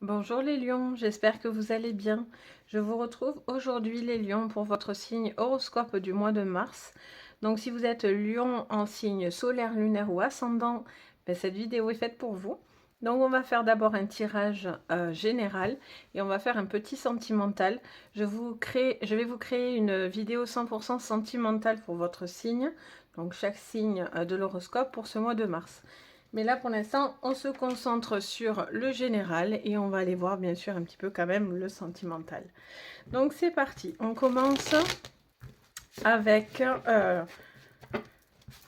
Bonjour les lions, j'espère que vous allez bien. Je vous retrouve aujourd'hui les lions pour votre signe horoscope du mois de mars. Donc si vous êtes lion en signe solaire, lunaire ou ascendant, cette vidéo est faite pour vous. Donc on va faire d'abord un tirage général et on va faire un petit sentimental. Je vais vous créer une vidéo 100% sentimentale pour votre signe. Donc chaque signe de l'horoscope pour ce mois de mars. Mais là, pour l'instant, on se concentre sur le général et on va aller voir, bien sûr, un petit peu quand même le sentimental. Donc, c'est parti. On commence avec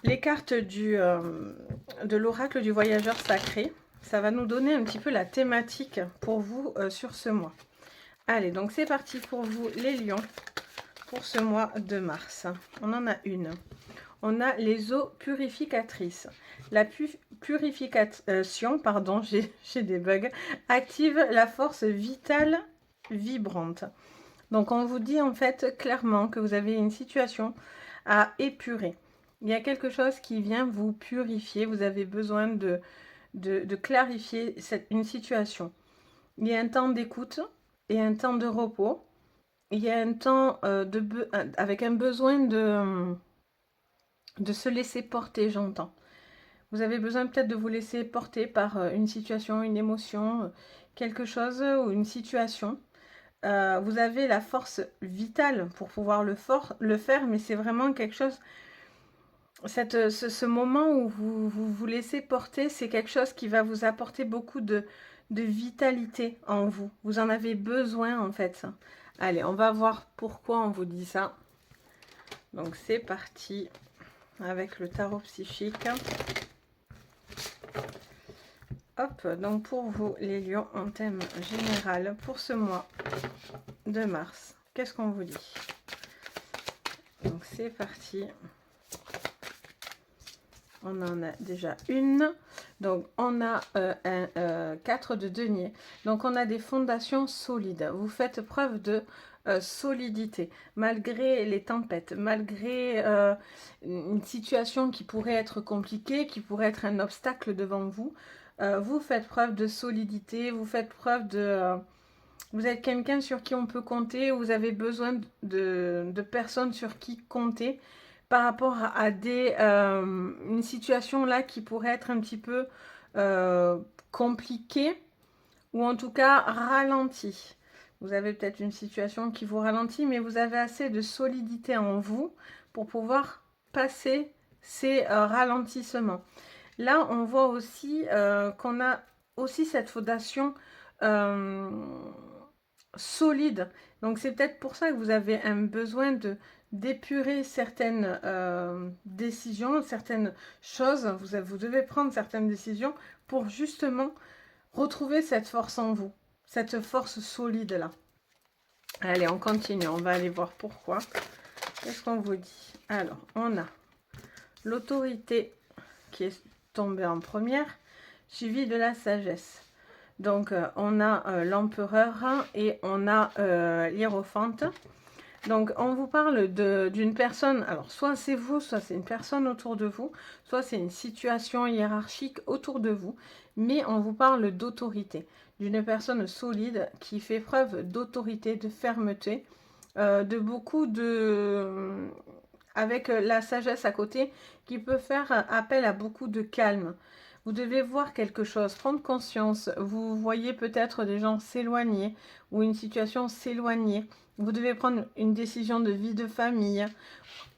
les cartes de l'oracle du voyageur sacré. Ça va nous donner un petit peu la thématique pour vous sur ce mois. Allez, donc c'est parti pour vous, les lions, pour ce mois de mars. On en a une. On a les eaux purificatrices. La purification, pardon, j'ai des bugs, active la force vitale vibrante. Donc on vous dit en fait clairement que vous avez une situation à épurer. Il y a quelque chose qui vient vous purifier. Vous avez besoin de clarifier une situation. Il y a un temps d'écoute et un temps de repos. Il y a un temps avec un besoin de se laisser porter, j'entends. Vous avez besoin peut-être de vous laisser porter par une situation, une émotion, quelque chose ou une situation. Vous avez la force vitale pour pouvoir le faire, mais c'est vraiment quelque chose. Ce moment où vous laissez porter, c'est quelque chose qui va vous apporter beaucoup de vitalité en vous. Vous en avez besoin en fait. Allez, on va voir pourquoi on vous dit ça. Donc c'est parti avec le tarot psychique. Hop, donc pour vous, les lions, en thème général pour ce mois de mars, qu'est-ce qu'on vous dit? Donc c'est parti. On en a déjà une. Donc on a un 4 de denier. Donc on a des fondations solides. Vous faites preuve de solidité. Malgré les tempêtes, malgré une situation qui pourrait être compliquée, qui pourrait être un obstacle devant vous, vous faites preuve de solidité, vous faites preuve de... vous êtes quelqu'un sur qui on peut compter, vous avez besoin de personnes sur qui compter par rapport à une situation là qui pourrait être un petit peu compliquée ou en tout cas ralentie. Vous avez peut-être une situation qui vous ralentit, mais vous avez assez de solidité en vous pour pouvoir passer ces ralentissements. Là, on voit aussi qu'on a aussi cette fondation euh, solide. Donc, c'est peut-être pour ça que vous avez un besoin d'épurer certaines décisions, certaines choses. Vous devez prendre certaines décisions pour justement retrouver cette force en vous, cette force solide-là. Allez, on continue. On va aller voir pourquoi. Qu'est-ce qu'on vous dit? Alors, on a l'autorité qui est tombée en première, suivie de la sagesse. Donc, on a l'empereur et on a l'hiérophante. Donc, on vous parle d'une personne, alors soit c'est vous, soit c'est une personne autour de vous, soit c'est une situation hiérarchique autour de vous, mais on vous parle d'autorité, d'une personne solide qui fait preuve d'autorité, de fermeté, de beaucoup de... avec la sagesse à côté, qui peut faire appel à beaucoup de calme. Vous devez voir quelque chose, prendre conscience. Vous voyez peut-être des gens s'éloigner ou une situation s'éloigner. Vous devez prendre une décision de vie de famille.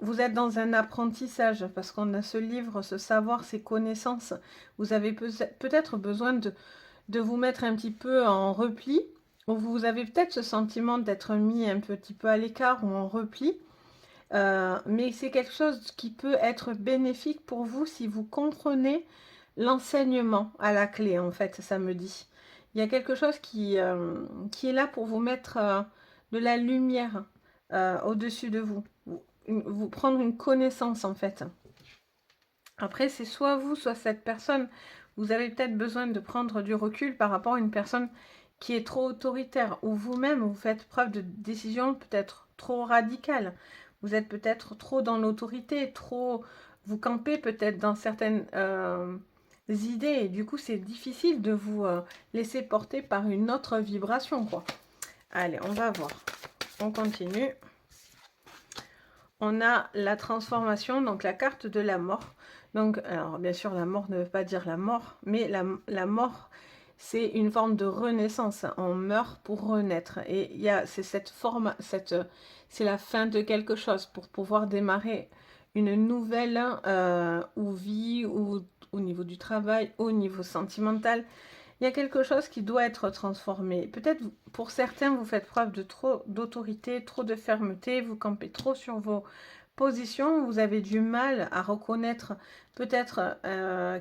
Vous êtes dans un apprentissage parce qu'on a ce livre, ce savoir, ces connaissances. Vous avez peut-être besoin de vous mettre un petit peu en repli. Ou vous avez peut-être ce sentiment d'être mis un petit peu à l'écart ou en repli. Mais c'est quelque chose qui peut être bénéfique pour vous si vous comprenez l'enseignement à la clé, en fait, ça me dit. Il y a quelque chose qui est là pour vous mettre de la lumière au-dessus de vous. Vous prendre une connaissance, en fait. Après, c'est soit vous, soit cette personne. Vous avez peut-être besoin de prendre du recul par rapport à une personne qui est trop autoritaire. Ou vous-même, vous faites preuve de décision peut-être trop radicale. Vous êtes peut-être trop dans l'autorité, trop... Vous campez peut-être dans certaines idées. Et du coup, c'est difficile de vous laisser porter par une autre vibration, quoi. Allez, on va voir. On continue. On a la transformation, donc la carte de la mort. Donc, alors bien sûr, la mort ne veut pas dire la mort, mais la mort, c'est une forme de renaissance. On meurt pour renaître. Et c'est cette forme, c'est la fin de quelque chose pour pouvoir démarrer une nouvelle ou vie, ou au niveau du travail, au niveau sentimental. Il y a quelque chose qui doit être transformé. Peut-être pour certains, vous faites preuve de trop d'autorité, trop de fermeté, vous campez trop sur vos positions, vous avez du mal à reconnaître peut-être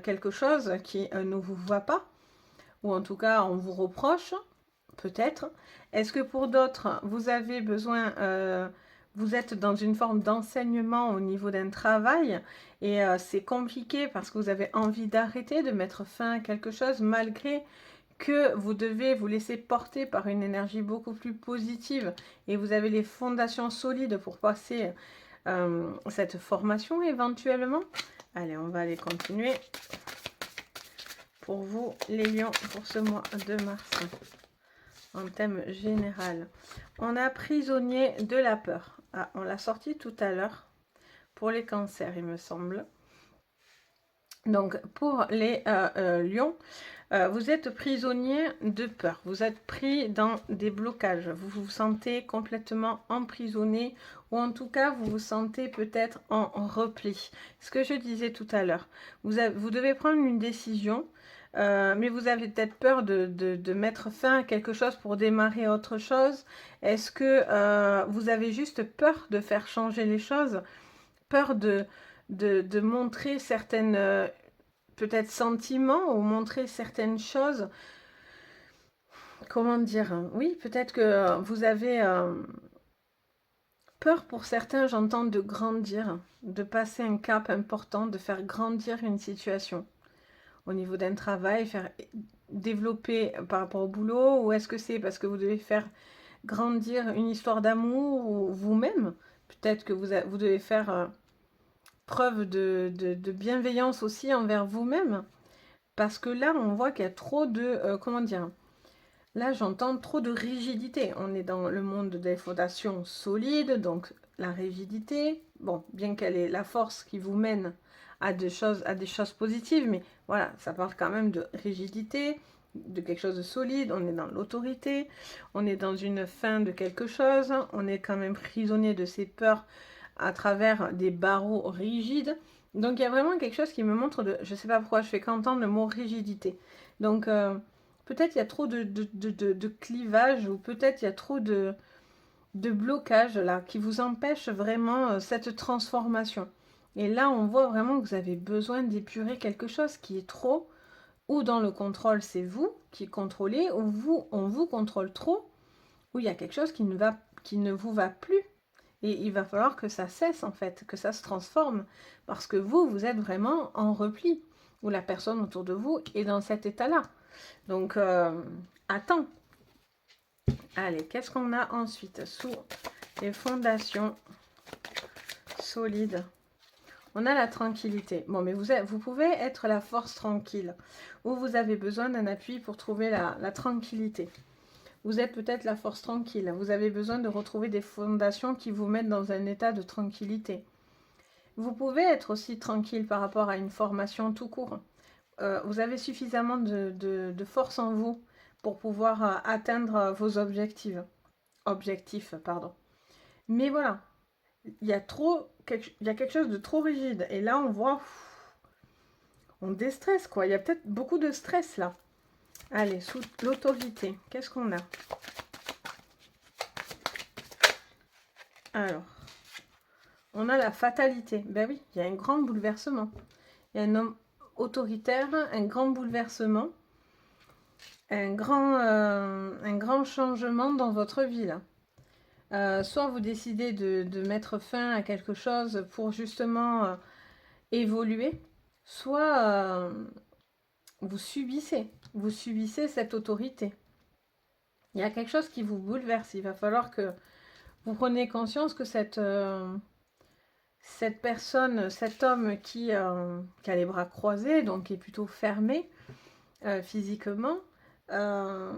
quelque chose qui ne vous voit pas, ou en tout cas on vous reproche, peut-être. Est-ce que pour d'autres, vous avez besoin, vous êtes dans une forme d'enseignement au niveau d'un travail et c'est compliqué parce que vous avez envie d'arrêter, de mettre fin à quelque chose malgré que vous devez vous laisser porter par une énergie beaucoup plus positive et vous avez les fondations solides pour passer cette formation éventuellement. Allez, on va aller continuer. Pour vous, les lions, pour ce mois de mars, en thème général. On a prisonnier de la peur. Ah, on l'a sorti tout à l'heure pour les cancers, il me semble. Donc, pour les lions, vous êtes prisonnier de peur. Vous êtes pris dans des blocages. Vous vous sentez complètement emprisonné ou en tout cas, vous vous sentez peut-être en repli. Ce que je disais tout à l'heure. Vous devez prendre une décision, mais vous avez peut-être peur de mettre fin à quelque chose pour démarrer autre chose. Est-ce que vous avez juste peur de faire changer les choses? Peur de montrer certaines peut-être sentiments ou montrer certaines choses. Comment dire? Oui, peut-être que vous avez peur pour certains, j'entends, de grandir, de passer un cap important, de faire grandir une situation au niveau d'un travail, faire développer par rapport au boulot, ou est-ce que c'est parce que vous devez faire grandir une histoire d'amour ou vous-même? Peut-être que vous devez faire preuve de bienveillance aussi envers vous-même. Parce que là, on voit qu'il y a trop de... comment dire? Là, j'entends trop de rigidité. On est dans le monde des fondations solides, donc la rigidité, bon, bien qu'elle ait la force qui vous mène à des choses positives, mais voilà, ça parle quand même de rigidité, de quelque chose de solide. On est dans l'autorité, on est dans une fin de quelque chose, on est quand même prisonnier de ses peurs à travers des barreaux rigides. Donc il y a vraiment quelque chose qui me montre de... Je ne sais pas pourquoi je fais qu'entendre le mot rigidité. Donc peut-être il y a trop de clivage ou peut-être il y a trop de blocage là qui vous empêche vraiment cette transformation. Et là on voit vraiment que vous avez besoin d'épurer quelque chose qui est trop, ou dans le contrôle c'est vous qui contrôlez, ou on vous contrôle trop, ou il y a quelque chose qui ne vous va plus. Et il va falloir que ça cesse en fait, que ça se transforme, parce que vous êtes vraiment en repli, ou la personne autour de vous est dans cet état-là. Donc, attends. Allez, qu'est-ce qu'on a ensuite sous les fondations solides? On a la tranquillité. Bon, mais vous pouvez être la force tranquille, ou vous avez besoin d'un appui pour trouver la tranquillité. Vous êtes peut-être la force tranquille. Vous avez besoin de retrouver des fondations qui vous mettent dans un état de tranquillité. Vous pouvez être aussi tranquille par rapport à une formation tout court. Vous avez suffisamment de force en vous pour pouvoir atteindre vos objectifs. Pardon. Mais voilà, il y a quelque chose de trop rigide. Et là, on voit, on déstresse quoi. Il y a peut-être beaucoup de stress là. Allez, sous l'autorité, qu'est-ce qu'on a? Alors, on a la fatalité. Ben oui, il y a un grand bouleversement. Il y a un homme autoritaire, un grand bouleversement, un grand changement dans votre vie là. Soit vous décidez de mettre fin à quelque chose pour justement évoluer, soit vous subissez cette autorité. Il y a quelque chose qui vous bouleverse. Il va falloir que vous preniez conscience que cette personne, cet homme qui a les bras croisés, donc qui est plutôt fermé physiquement, veut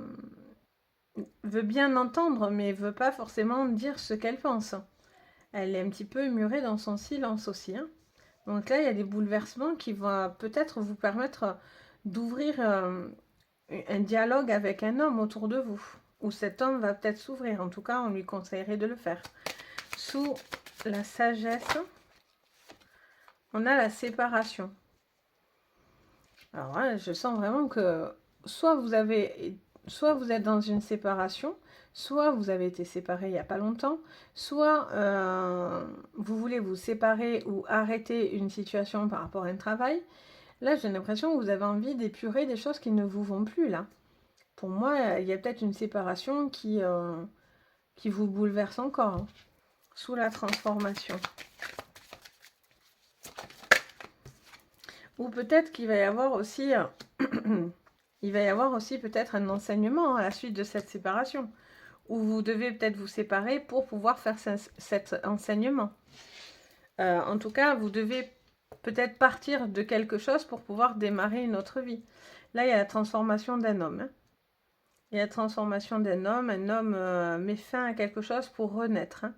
bien entendre, mais veut pas forcément dire ce qu'elle pense. Elle est un petit peu murée dans son silence aussi, hein. Donc là, il y a des bouleversements qui vont peut-être vous permettre d'ouvrir un dialogue avec un homme autour de vous. Ou cet homme va peut-être s'ouvrir. En tout cas, on lui conseillerait de le faire. Sous la sagesse, on a la séparation. Alors là, je sens vraiment que soit vous êtes dans une séparation, soit vous avez été séparé il n'y a pas longtemps, soit vous voulez vous séparer ou arrêter une situation par rapport à un travail. Là, j'ai l'impression que vous avez envie d'épurer des choses qui ne vous vont plus, là. Pour moi, il y a peut-être une séparation qui vous bouleverse encore, hein, sous la transformation. Ou peut-être qu'il va y avoir aussi... il va y avoir aussi peut-être un enseignement à la suite de cette séparation, où vous devez peut-être vous séparer pour pouvoir faire cet enseignement. En tout cas, vous devez peut-être partir de quelque chose pour pouvoir démarrer une autre vie. Là, il y a la transformation d'un homme, hein. Il y a la transformation d'un homme. Un homme met fin à quelque chose pour renaître, hein.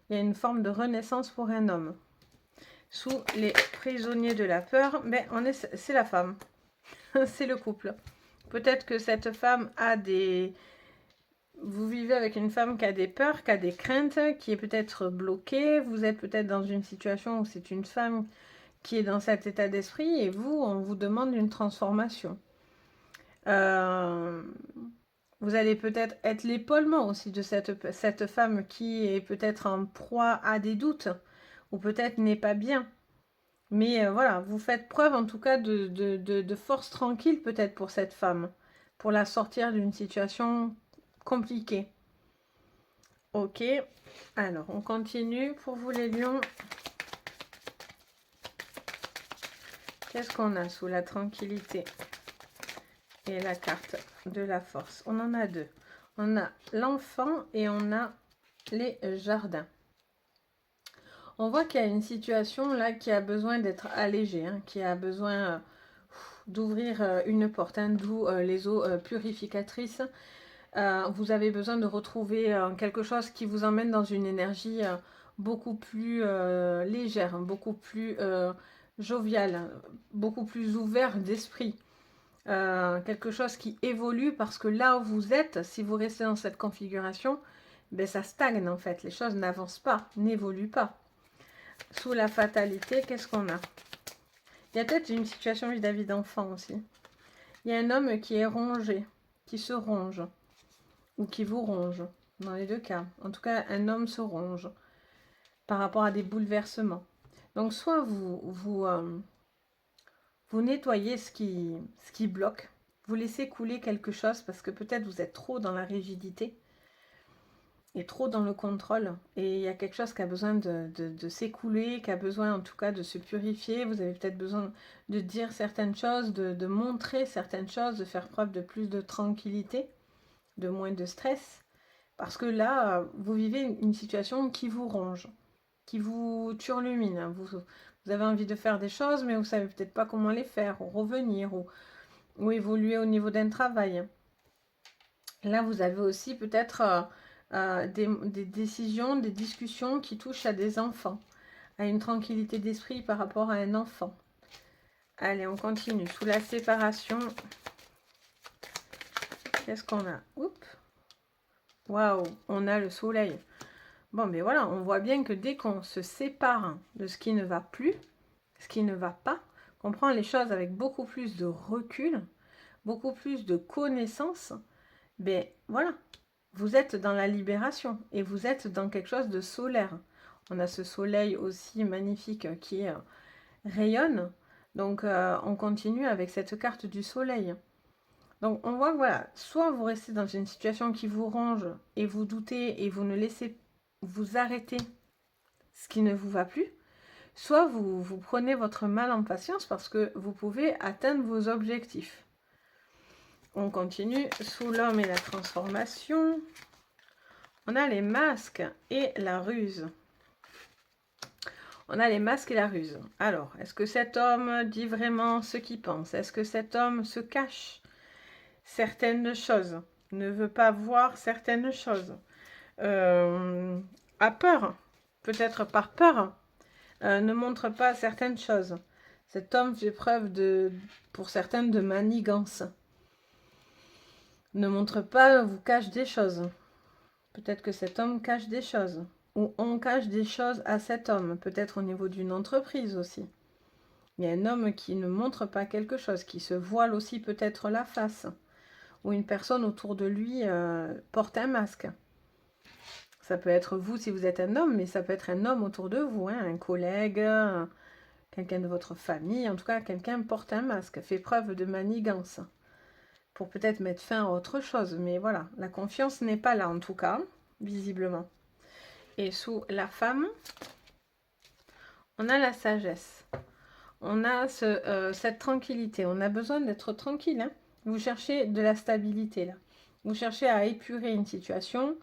Il y a une forme de renaissance pour un homme. Sous les prisonniers de la peur, mais c'est la femme. C'est le couple. Peut-être que cette femme a des... Vous vivez avec une femme qui a des peurs, qui a des craintes, qui est peut-être bloquée. Vous êtes peut-être dans une situation où c'est une femme qui est dans cet état d'esprit et vous, on vous demande une transformation. Vous allez peut-être être l'épaulement aussi de cette femme qui est peut-être en proie à des doutes ou peut-être n'est pas bien. Mais voilà, vous faites preuve en tout cas de force tranquille peut-être pour cette femme, pour la sortir d'une situation compliquée. Ok, alors on continue pour vous les lions. Qu'est-ce qu'on a sous la tranquillité et la carte de la force? On en a deux. On a l'enfant et on a les jardins. On voit qu'il y a une situation là qui a besoin d'être allégée, hein, qui a besoin d'ouvrir une porte, hein, d'où les eaux purificatrices. Vous avez besoin de retrouver quelque chose qui vous emmène dans une énergie beaucoup plus légère, beaucoup plus joviale, beaucoup plus ouvert d'esprit. Quelque chose qui évolue parce que là où vous êtes, si vous restez dans cette configuration, ben ça stagne en fait. Les choses n'avancent pas, n'évoluent pas. Sous la fatalité, qu'est-ce qu'on a? Il y a peut-être une situation vis-à-vis d'enfants aussi. Il y a un homme qui est rongé, qui se ronge, ou qui vous ronge, dans les deux cas. En tout cas, un homme se ronge par rapport à des bouleversements. Donc, soit vous nettoyez ce qui bloque, vous laissez couler quelque chose parce que peut-être vous êtes trop dans la rigidité et trop dans le contrôle. Et il y a quelque chose qui a besoin de s'écouler, qui a besoin en tout cas de se purifier. Vous avez peut-être besoin de dire certaines choses, de montrer certaines choses, de faire preuve de plus de tranquillité, de moins de stress. Parce que là, vous vivez une situation qui vous ronge, qui vous turlumine. Vous avez envie de faire des choses, mais vous ne savez peut-être pas comment les faire, ou revenir, ou évoluer au niveau d'un travail. Là, vous avez aussi peut-être des décisions, des discussions qui touchent à des enfants, à une tranquillité d'esprit par rapport à un enfant. Allez, on continue. Sous la séparation, qu'est-ce qu'on a? Oups. Waouh, on a le soleil. Bon, mais voilà, on voit bien que dès qu'on se sépare de ce qui ne va plus, ce qui ne va pas, qu'on prend les choses avec beaucoup plus de recul, beaucoup plus de connaissance, ben voilà, vous êtes dans la libération et vous êtes dans quelque chose de solaire. On a ce soleil aussi magnifique qui rayonne. Donc, on continue avec cette carte du soleil. Donc, on voit que voilà, soit vous restez dans une situation qui vous ronge et vous doutez et vous ne laissez vous arrêter ce qui ne vous va plus, soit vous prenez votre mal en patience parce que vous pouvez atteindre vos objectifs. On continue sous l'homme et la transformation. On a les masques et la ruse. On a les masques et la ruse. Alors, est-ce que cet homme dit vraiment ce qu'il pense? Est-ce que cet homme se cache certaines choses? Ne veut pas voir certaines choses? A peur? Peut-être par peur? Ne montre pas certaines choses. Cet homme fait preuve pour certaines, de manigance. Ne montre pas, vous cache des choses. Peut-être que cet homme cache des choses. Ou on cache des choses à cet homme. Peut-être au niveau d'une entreprise aussi. Il y a un homme qui ne montre pas quelque chose, qui se voile aussi peut-être la face. Ou une personne autour de lui porte un masque. Ça peut être vous si vous êtes un homme, mais ça peut être un homme autour de vous, hein, un collègue, quelqu'un de votre famille. En tout cas, quelqu'un porte un masque, fait preuve de manigance. Pour peut-être mettre fin à autre chose. Mais voilà, la confiance n'est pas là en tout cas, visiblement. Et sous la femme, on a la sagesse. On a cette tranquillité. On a besoin d'être tranquille. Hein. Vous cherchez de la stabilité là. Vous cherchez à épurer une situation,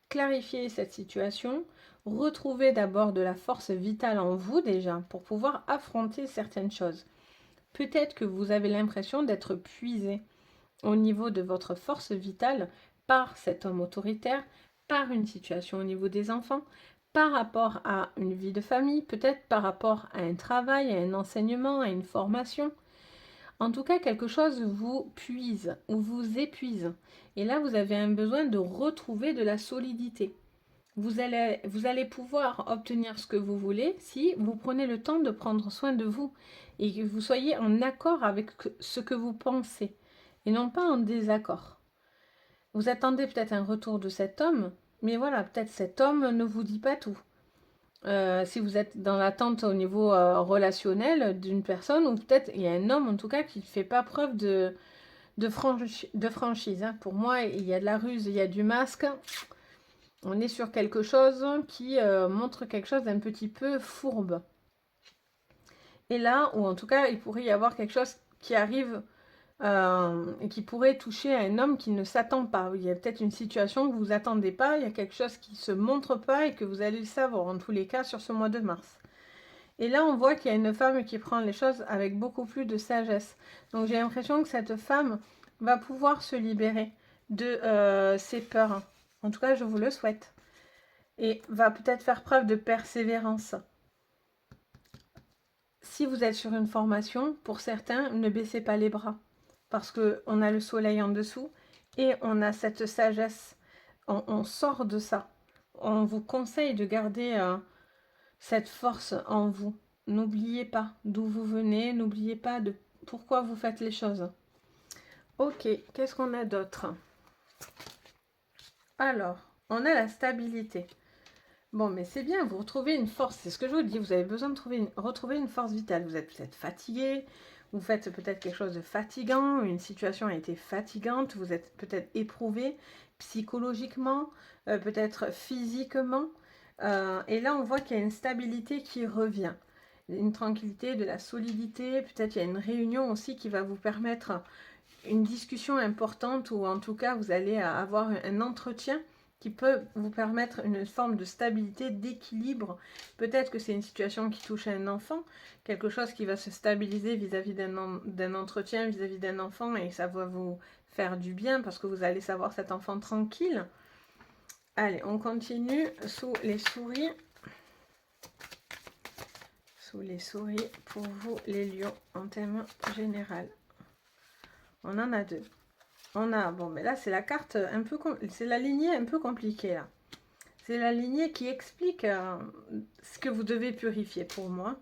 clarifier cette situation, retrouver d'abord de la force vitale en vous déjà pour pouvoir affronter certaines choses. Peut-être que vous avez l'impression d'être puisé au niveau de votre force vitale par cet homme autoritaire, par une situation au niveau des enfants, par rapport à une vie de famille, peut-être par rapport à un travail, à un enseignement, à une formation. En tout cas, quelque chose vous puise ou vous épuise. Et là, vous avez un besoin de retrouver de la solidité. Vous allez pouvoir obtenir ce que vous voulez si vous prenez le temps de prendre soin de vous et que vous soyez en accord avec ce que vous pensez et non pas en désaccord. Vous attendez peut-être un retour de cet homme, mais voilà, peut-être cet homme ne vous dit pas tout. Si vous êtes dans l'attente au niveau relationnel d'une personne, ou peut-être il y a un homme en tout cas qui ne fait pas preuve de franchise. Hein. Pour moi, il y a de la ruse, il y a du masque. On est sur quelque chose qui montre quelque chose d'un petit peu fourbe. Et là, ou en tout cas, il pourrait y avoir quelque chose qui arrive et qui pourrait toucher à un homme qui ne s'attend pas. Il y a peut-être une situation que vous attendez pas, il y a quelque chose qui ne se montre pas et que vous allez le savoir, en tous les cas, sur ce mois de mars. Et là, on voit qu'il y a une femme qui prend les choses avec beaucoup plus de sagesse. Donc, j'ai l'impression que cette femme va pouvoir se libérer de ses peurs. En tout cas, je vous le souhaite. Et va peut-être faire preuve de persévérance. Si vous êtes sur une formation, pour certains, ne baissez pas les bras. Parce qu'on a le soleil en dessous et on a cette sagesse. On sort de ça. On vous conseille de garder cette force en vous. N'oubliez pas d'où vous venez, n'oubliez pas de pourquoi vous faites les choses. Ok, qu'est-ce qu'on a d'autre? Alors, on a la stabilité. Bon, mais c'est bien, vous retrouvez une force, c'est ce que je vous dis, vous avez besoin de retrouver une force vitale. Vous êtes peut-être fatigué, vous faites peut-être quelque chose de fatigant, une situation a été fatigante, vous êtes peut-être éprouvé psychologiquement, peut-être physiquement. Et là, on voit qu'il y a une stabilité qui revient, une tranquillité, de la solidité. Peut-être il y a une réunion aussi qui va vous permettre une discussion importante, ou en tout cas, vous allez avoir un entretien qui peut vous permettre une forme de stabilité, d'équilibre. Peut-être que c'est une situation qui touche à un enfant, quelque chose qui va se stabiliser vis-à-vis d'un entretien, vis-à-vis d'un enfant, et ça va vous faire du bien parce que vous allez savoir cet enfant tranquille. Allez, on continue sous les souris. Sous les souris, pour vous les lions, en thème général. On en a deux. On a, bon, mais là, c'est la carte un peu, c'est la lignée un peu compliquée, là. C'est la lignée qui explique ce que vous devez purifier pour moi.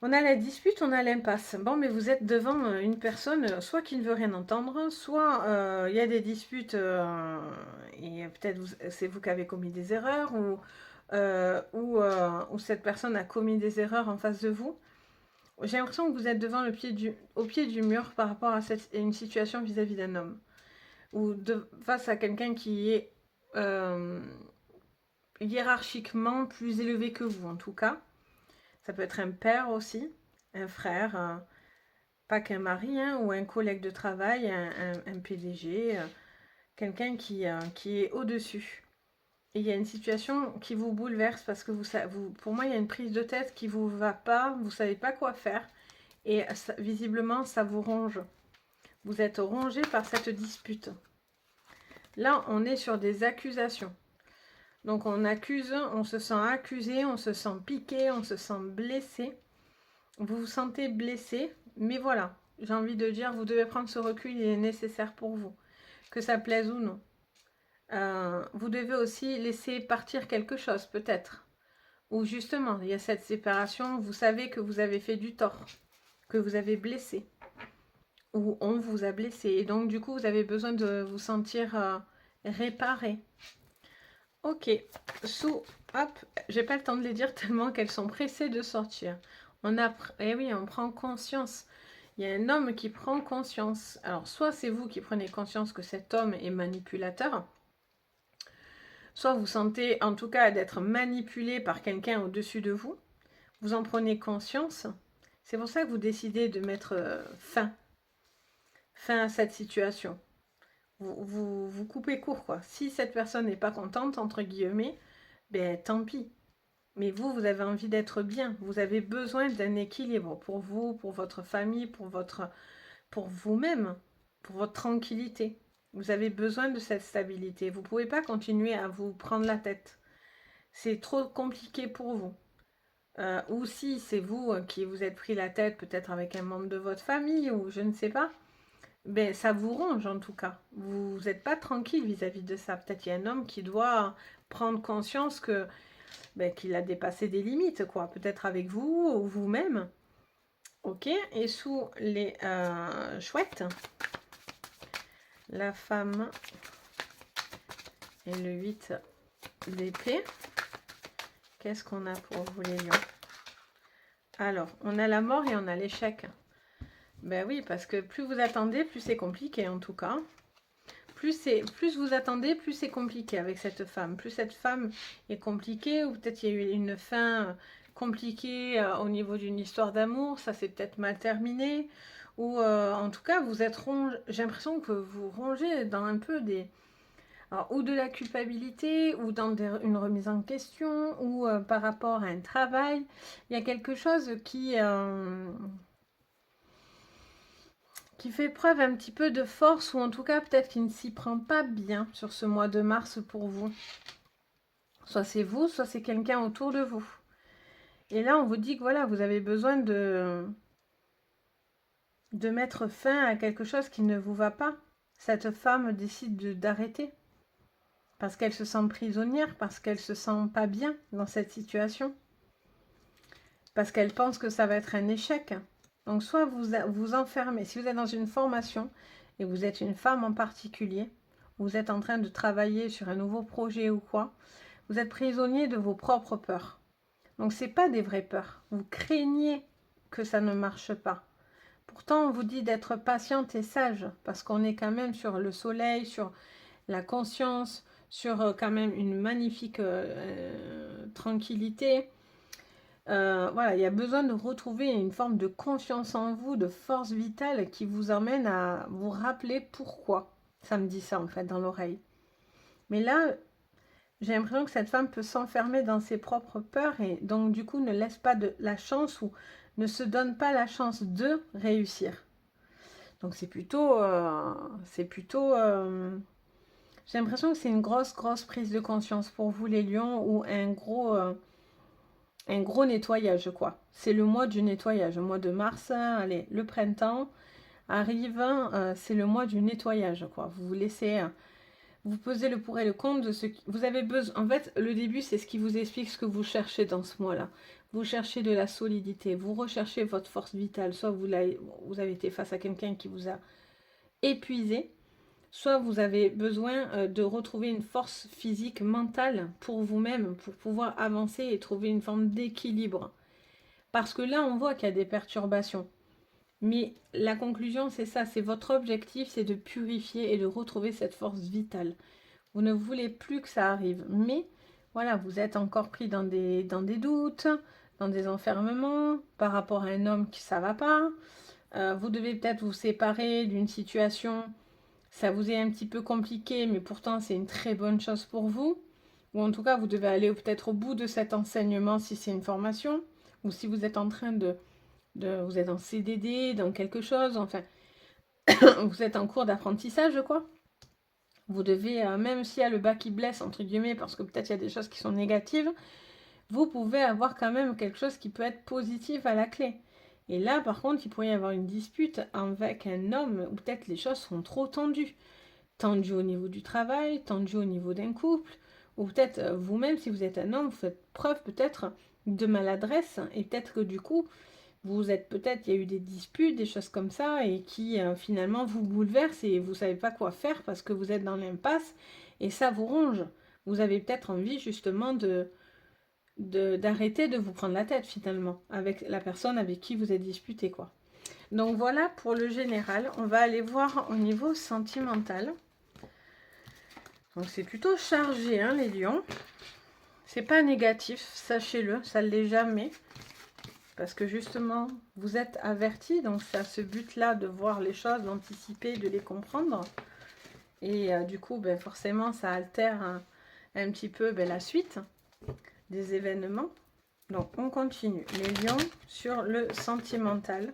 On a la dispute, on a l'impasse. Bon, mais vous êtes devant une personne, soit qui ne veut rien entendre, soit il y a des disputes et peut-être c'est vous qui avez commis des erreurs, ou cette personne a commis des erreurs en face de vous. J'ai l'impression que vous êtes devant au pied du mur par rapport à une situation vis-à-vis d'un homme. Ou face à quelqu'un qui est hiérarchiquement plus élevé que vous, en tout cas. Ça peut être un père aussi, un frère, pas qu'un mari, hein, ou un collègue de travail, un PDG, quelqu'un qui est au-dessus. Et il y a une situation qui vous bouleverse parce que pour moi, il y a une prise de tête qui ne vous va pas, vous ne savez pas quoi faire. Et ça, visiblement, ça vous ronge. Vous êtes rongé par cette dispute. Là, on est sur des accusations. Donc, on accuse, on se sent accusé, on se sent piqué, on se sent blessé. Vous vous sentez blessé, mais voilà. J'ai envie de dire, vous devez prendre ce recul, il est nécessaire pour vous. Que ça plaise ou non. Vous devez aussi laisser partir quelque chose, peut-être. Ou justement, il y a cette séparation, vous savez que vous avez fait du tort, que vous avez blessé, ou on vous a blessé. Et donc, du coup, vous avez besoin de vous sentir réparé. Ok, hop, j'ai pas le temps de les dire tellement qu'elles sont pressées de sortir. Eh oui, on prend conscience. Il y a un homme qui prend conscience. Alors, soit c'est vous qui prenez conscience que cet homme est manipulateur, soit vous sentez en tout cas d'être manipulé par quelqu'un au-dessus de vous. Vous en prenez conscience. C'est pour ça que vous décidez de mettre fin à cette situation. Vous coupez court, quoi. Si cette personne n'est pas contente, entre guillemets, ben tant pis. Mais vous avez envie d'être bien. Vous avez besoin d'un équilibre pour vous, pour votre famille, pour vous-même, pour votre tranquillité. Vous avez besoin de cette stabilité. Vous ne pouvez pas continuer à vous prendre la tête. C'est trop compliqué pour vous. Ou si c'est vous qui vous êtes pris la tête, peut-être avec un membre de votre famille, ou je ne sais pas, ben, ça vous ronge en tout cas. Vous n'êtes pas tranquille vis-à-vis de ça. Peut-être qu'il y a un homme qui doit prendre conscience que qu'il a dépassé des limites, quoi. Peut-être avec vous ou vous-même. Ok, et sous les chouettes, la femme et le 8 d'épée. Qu'est-ce qu'on a pour vous les lions? Alors, on a la mort et on a l'échec. Ben oui, parce que plus vous attendez, plus c'est compliqué en tout cas. Plus vous attendez, plus c'est compliqué avec cette femme. Plus cette femme est compliquée, ou peut-être il y a eu une fin compliquée au niveau d'une histoire d'amour, ça s'est peut-être mal terminé. Ou en tout cas, vous êtes rongé. J'ai l'impression que vous rongez dans un peu des... Alors, ou de la culpabilité, ou dans une remise en question, ou par rapport à un travail. Il y a quelque chose qui fait preuve un petit peu de force, ou en tout cas peut-être qu'il ne s'y prend pas bien sur ce mois de mars pour vous. Soit c'est vous, soit c'est quelqu'un autour de vous. Et là, on vous dit que voilà, vous avez besoin de mettre fin à quelque chose qui ne vous va pas. Cette femme décide d'arrêter. Parce qu'elle se sent prisonnière, parce qu'elle se sent pas bien dans cette situation. Parce qu'elle pense que ça va être un échec. Donc soit vous enfermez, si vous êtes dans une formation et vous êtes une femme en particulier, vous êtes en train de travailler sur un nouveau projet ou quoi, vous êtes prisonnier de vos propres peurs. Donc ce n'est pas des vraies peurs. Vous craignez que ça ne marche pas. Pourtant, on vous dit d'être patiente et sage, parce qu'on est quand même sur le soleil, sur la conscience, sur quand même une magnifique tranquillité. Voilà, il y a besoin de retrouver une forme de confiance en vous, de force vitale qui vous emmène à vous rappeler pourquoi. Ça me dit ça en fait dans l'oreille. Mais là, j'ai l'impression que cette femme peut s'enfermer dans ses propres peurs et donc du coup ne laisse pas la chance ou ne se donne pas la chance de réussir. Donc c'est plutôt, j'ai l'impression que c'est une grosse prise de conscience pour vous les lions ou un gros nettoyage quoi. C'est le mois du nettoyage, le mois de mars, allez, le printemps arrive, c'est le mois du nettoyage quoi. Vous vous laissez, vous posez le pour et le contre de ce que vous avez besoin. En fait, le début c'est ce qui vous explique ce que vous cherchez dans ce mois-là. Vous cherchez de la solidité, vous recherchez votre force vitale, soit vous avez été face à quelqu'un qui vous a épuisé, soit vous avez besoin de retrouver une force physique, mentale pour vous-même, pour pouvoir avancer et trouver une forme d'équilibre. Parce que là, on voit qu'il y a des perturbations. Mais la conclusion, c'est ça, c'est votre objectif, c'est de purifier et de retrouver cette force vitale. Vous ne voulez plus que ça arrive. Mais voilà, vous êtes encore pris dans des doutes, dans des enfermements, par rapport à un homme qui ça va pas. Vous devez peut-être vous séparer d'une situation. Ça vous est un petit peu compliqué, mais pourtant c'est une très bonne chose pour vous. ou en tout cas, vous devez aller peut-être au bout de cet enseignement si c'est une formation, ou si vous êtes en train vous êtes en CDD, dans quelque chose, enfin, vous êtes en cours d'apprentissage, quoi. Vous devez, même s'il y a le bas qui blesse, entre guillemets, parce que peut-être il y a des choses qui sont négatives, vous pouvez avoir quand même quelque chose qui peut être positif à la clé. Et là, par contre, il pourrait y avoir une dispute avec un homme où peut-être les choses sont trop tendues. Tendues au niveau du travail, tendues au niveau d'un couple, ou peut-être vous-même, si vous êtes un homme, vous faites preuve peut-être de maladresse, et peut-être que du coup, vous êtes peut-être, il y a eu des disputes, des choses comme ça, et qui finalement vous bouleversent et vous ne savez pas quoi faire parce que vous êtes dans l'impasse, et ça vous ronge. Vous avez peut-être envie justement d'arrêter de vous prendre la tête finalement avec la personne avec qui vous êtes disputé, quoi. Donc voilà pour le général. On va aller voir au niveau sentimental. Donc c'est plutôt chargé, hein, les lions. C'est pas négatif, sachez-le, ça ne l'est jamais. Parce que justement, vous êtes avertis, donc c'est à ce but-là de voir les choses, d'anticiper, de les comprendre. Et du coup, ben, forcément, ça altère un petit peu la suite des événements. Donc, on continue. Les lions sur le sentimental.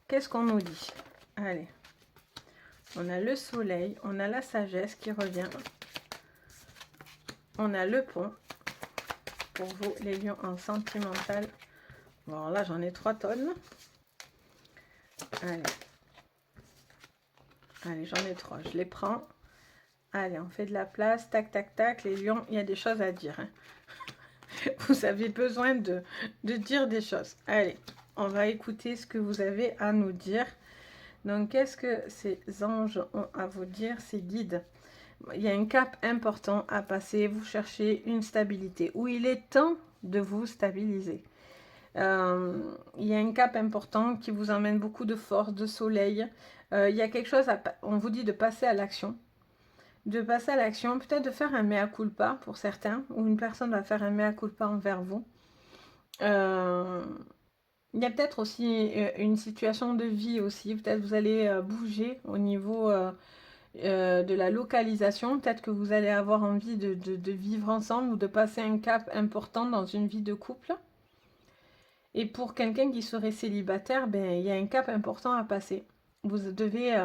Qu'est-ce qu'on nous dit? Allez. On a le soleil, on a la sagesse qui revient. On a le pont. Pour vous, les lions en sentimental. Bon, là, j'en ai 3 tonnes. Allez. Allez, j'en ai 3. Je les prends. Allez, on fait de la place. Tac, tac, tac. Les lions, il y a des choses à dire, hein. Vous avez besoin de dire des choses. Allez, on va écouter ce que vous avez à nous dire. Donc, qu'est-ce que ces anges ont à vous dire, ces guides? Il y a un cap important à passer. Vous cherchez une stabilité, où il est temps de vous stabiliser. Il y a un cap important qui vous emmène beaucoup de force, de soleil. Il y a quelque chose, on vous dit de passer à l'action. De passer à l'action, peut-être de faire un mea culpa pour certains, ou une personne va faire un mea culpa envers vous. Il y a peut-être aussi une situation de vie aussi. Peut-être vous allez bouger au niveau de la localisation. Peut-être que vous allez avoir envie de vivre ensemble ou de passer un cap important dans une vie de couple. Et pour quelqu'un qui serait célibataire, ben, il y a un cap important à passer. Vous devez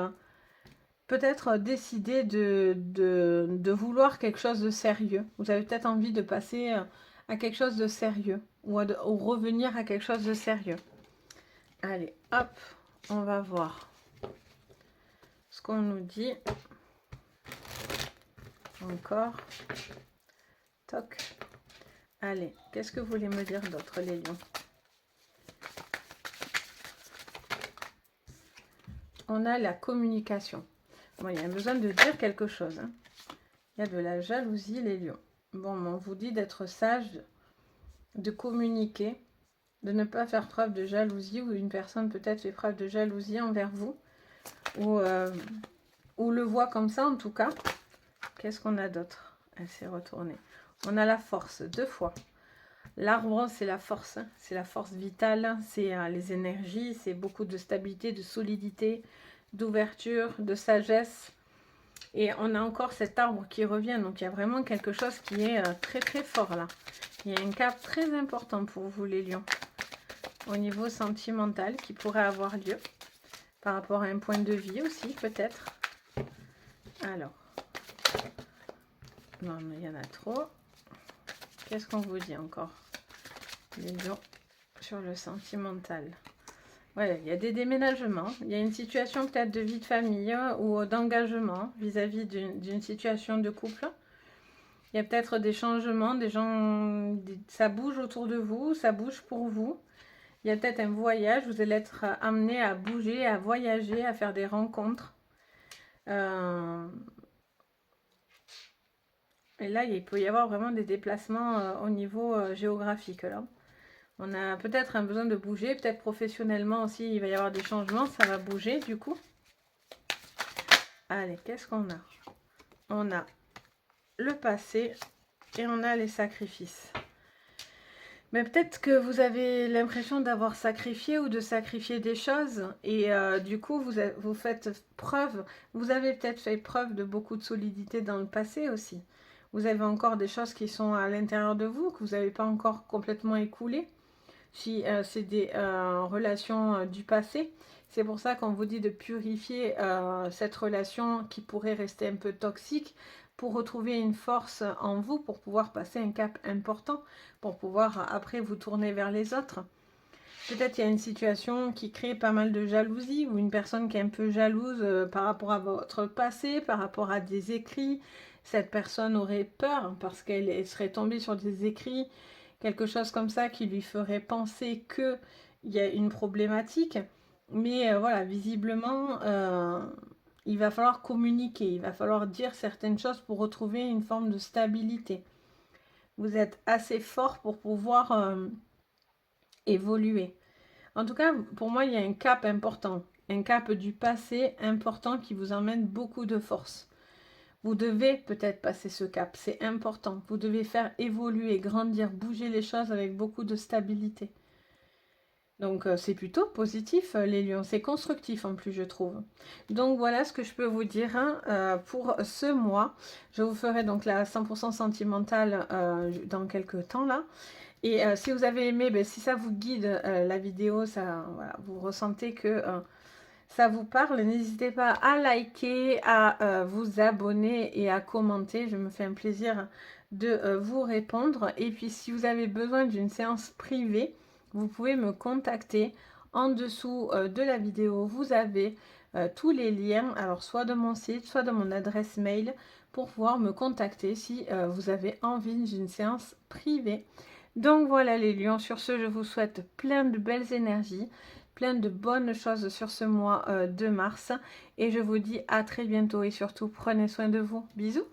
peut-être décider de vouloir quelque chose de sérieux. Vous avez peut-être envie de passer à quelque chose de sérieux ou revenir à quelque chose de sérieux. Allez, hop, on va voir ce qu'on nous dit. Encore. Toc. Allez, qu'est-ce que vous voulez me dire d'autre, les lions? On a la communication. Bon, il y a besoin de dire quelque chose, hein. Il y a de la jalousie, les lions. Bon, on vous dit d'être sage, de communiquer, de ne pas faire preuve de jalousie, ou une personne peut-être fait preuve de jalousie envers vous, ou le voit comme ça en tout cas. Qu'est-ce qu'on a d'autre? Elle s'est retournée. On a la force, 2 fois. L'arbre, c'est la force, hein. C'est la force vitale, c'est les énergies, c'est beaucoup de stabilité, de solidité, d'ouverture, de sagesse. Et on a encore cet arbre qui revient, donc il y a vraiment quelque chose qui est très très fort là. Il y a un cap très important pour vous, les lions, au niveau sentimental qui pourrait avoir lieu, par rapport à un point de vie aussi peut-être. Alors, non mais il y en a trop. Qu'est-ce qu'on vous dit encore, les lions, sur le sentimental? Ouais, il y a des déménagements, il y a une situation peut-être de vie de famille ou d'engagement vis-à-vis d'une situation de couple. Il y a peut-être des changements, des gens, ça bouge autour de vous, ça bouge pour vous. Il y a peut-être un voyage, vous allez être amené à bouger, à voyager, à faire des rencontres. Et là, il peut y avoir vraiment des déplacements au niveau géographique, là. On a peut-être un besoin de bouger, peut-être professionnellement aussi, il va y avoir des changements, ça va bouger du coup. Allez, qu'est-ce qu'on a? On a le passé et on a les sacrifices. Mais peut-être que vous avez l'impression d'avoir sacrifié ou de sacrifier des choses et du coup vous faites preuve, vous avez peut-être fait preuve de beaucoup de solidité dans le passé aussi. vous avez encore des choses qui sont à l'intérieur de vous, que vous n'avez pas encore complètement écoulées. Si c'est des relations du passé, c'est pour ça qu'on vous dit de purifier cette relation qui pourrait rester un peu toxique pour retrouver une force en vous, pour pouvoir passer un cap important, pour pouvoir après vous tourner vers les autres. Peut-être il y a une situation qui crée pas mal de jalousie ou une personne qui est un peu jalouse par rapport à votre passé, par rapport à des écrits. Cette personne aurait peur parce qu'elle serait tombée sur des écrits, quelque chose comme ça qui lui ferait penser qu'il y a une problématique. Mais voilà, visiblement, il va falloir communiquer, il va falloir dire certaines choses pour retrouver une forme de stabilité. Vous êtes assez fort pour pouvoir évoluer. En tout cas, pour moi, il y a un cap important, un cap du passé important qui vous emmène beaucoup de force. Vous devez peut-être passer ce cap, c'est important. Vous devez faire évoluer, grandir, bouger les choses avec beaucoup de stabilité. Donc c'est plutôt positif les lions, c'est constructif en plus je trouve. Donc voilà ce que je peux vous dire hein, pour ce mois. Je vous ferai donc la 100% sentimentale dans quelques temps là. Et si vous avez aimé, ben, si ça vous guide la vidéo, ça, voilà, vous ressentez que ça vous parle, n'hésitez pas à liker, à vous abonner et à commenter. Je me fais un plaisir de vous répondre. Et puis si vous avez besoin d'une séance privée, vous pouvez me contacter. En dessous de la vidéo, vous avez tous les liens, alors soit de mon site, soit de mon adresse mail, pour pouvoir me contacter si vous avez envie d'une séance privée. Donc voilà les lions, sur ce je vous souhaite plein de belles énergies, plein de bonnes choses sur ce mois de mars et je vous dis à très bientôt et surtout prenez soin de vous. Bisous.